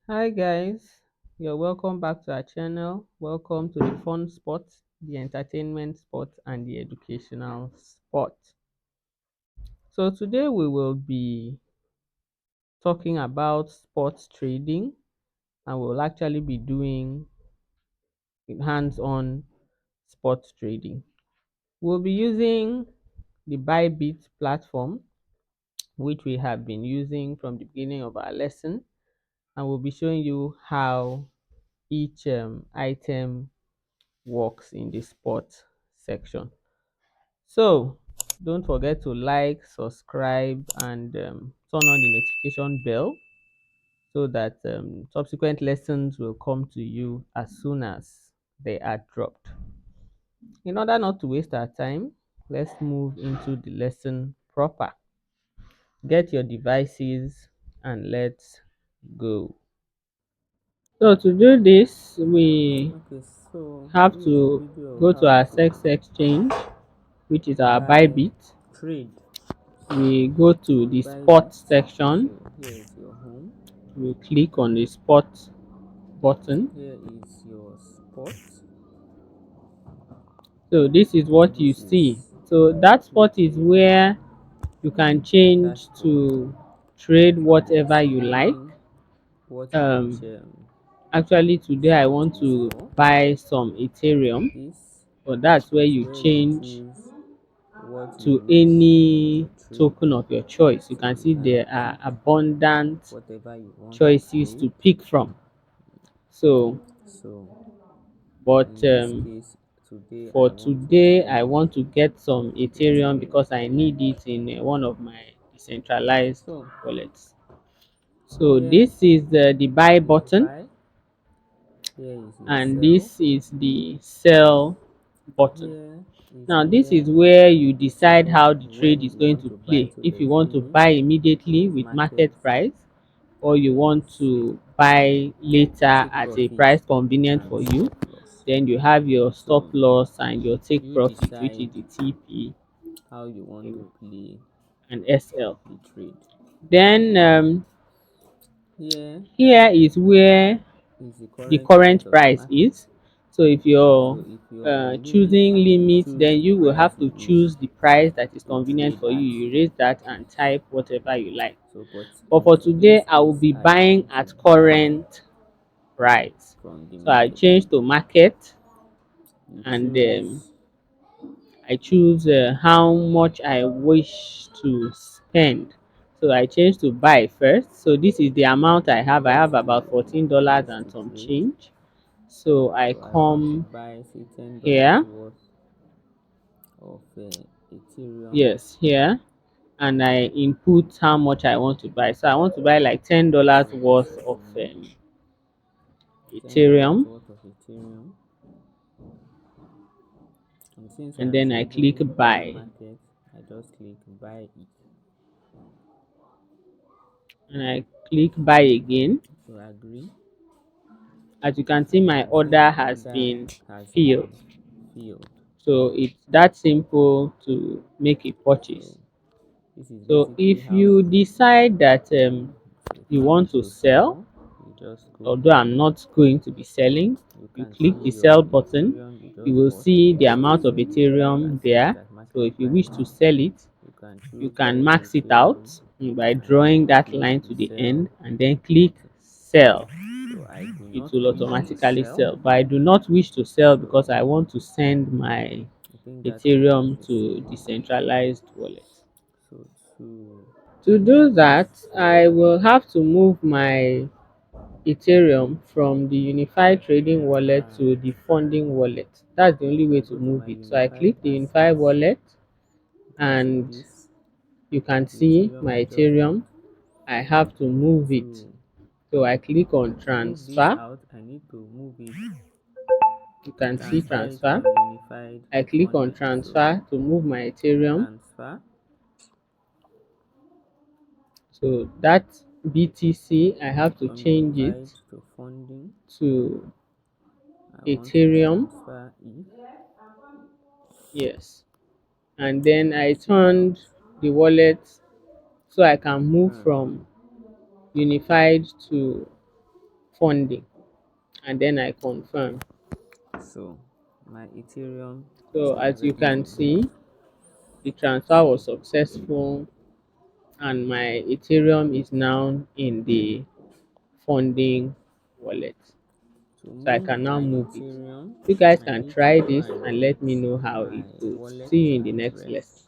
Hi guys, you're welcome back to our channel. Welcome to the fun spot, the entertainment spot, and the educational spot. So today we will be talking about sports trading, and we'll actually be doing hands-on sports trading. We'll be using the Bybit platform, which we have been using from the beginning of our lesson, and we'll be showing you how each item works in the sport section. So don't forget to like, subscribe, and turn on the notification bell so that subsequent lessons will come to you as soon as they are dropped. In order not to waste our time, let's move into the lesson proper. Get your devices and let's go. So to do this, we Okay, so have this is a to video of go to how our to sex exchange, which is our buy, Bybit. trade. We go to On the Bybit. sports section. So here is your home. We click on the sports button. Here is your spot. So this is what you This see. is So that spot is retail where you can change dashboard. to trade So you're whatever you like. displaying what um each Actually today I spot want is to for. buy some Ethereum, This but that's where is you where you change choose what you to wish any to trade. token of your choice. You So can you see can there are pick abundant whatever you want to choices trade. to pick from. So So but in this case, today I for want to today I trade want to get some Ethereum Ethereum. because I need it in one of my decentralized So wallets. So here this is the buy is button, buy, here is your and sell, this is the sell button. here is Now this is where where you you decide select how the trade when is you going want to to buy play. to If the you want to limit buy immediately with with market. market price, or you Here want is to buy later take at a profit price convenient and for you, stop loss. then you have your stop So loss and your take you profit, which is decide the TP how you want to play and SL. the trade. Then Here here is where is the the current price current of the price market. is. So if you're So if you're on limit, choosing you limit, choose then the you will price have you to wish choose the price that is to convenient trade for you. at. You erase that and type whatever you like. So but But in for today's today I will case, be I buying want to at buy current price. from the So I market. change to market, You and choose I choose how much I wish to spend. So I change to buy first. So this is the amount I have. I what have about you $14 wish and to some trade. change. So I So I want to come buy say $10 here, worth of Ethereum. yes, here, and I input how much I want to buy. So I want to buy like $10 So worth of $10 Ethereum, worth of Ethereum. And since and I'm then I click trading with buy, market, I just click buy it. and I click buy again. So agree, As you can see, and you my can see my order has order been has filled. been filled. So it's that simple to make a So purchase. this is So basically if how you to decide that so if you you want wish to to sell, sell, you just go although here. I'm not going to be selling, You you can click see the your sell button. Ethereum you You just will bought. see You the wish to amount of sell it, you can Ethereum sell it there. at So market if you wish price. to sell it, You can you choose can one max it out Ethereum by and drawing that click line the to the end sell and then click button. sell. So I do It not will wish to automatically sell. sell. But I do not wish to sell because So I want to send my I think that remains Ethereum the to same. decentralized wallet. So to To do that, I sell, will have to move my Ethereum from the unified trading wallet uh, to the funding wallet. That's the only if way I to go to move my it. So I unified click the unified assets, wallet, you can see and this you can the see Ethereum my I just Ethereum. bought. I have to move it. To So I click on move this transfer. out, I need to move it, You can see transfer it transfer. from unified I to click on funded. So transfer to move my Ethereum. transfer. So that BTC, I have to From change unified it to funding, to I want to Ethereum. transfer it. Yes. And then I turned the wallet so I can move Hmm. from unified to funding, and then I confirm. So my Ethereum is So now as you ready can for me. see, the transfer was successful and my Ethereum is now in the funding wallet. To So I move can now my move it. Ethereum, You guys I can need to try go this and and let get me know how it my goes. wallet See you in the next address. lesson.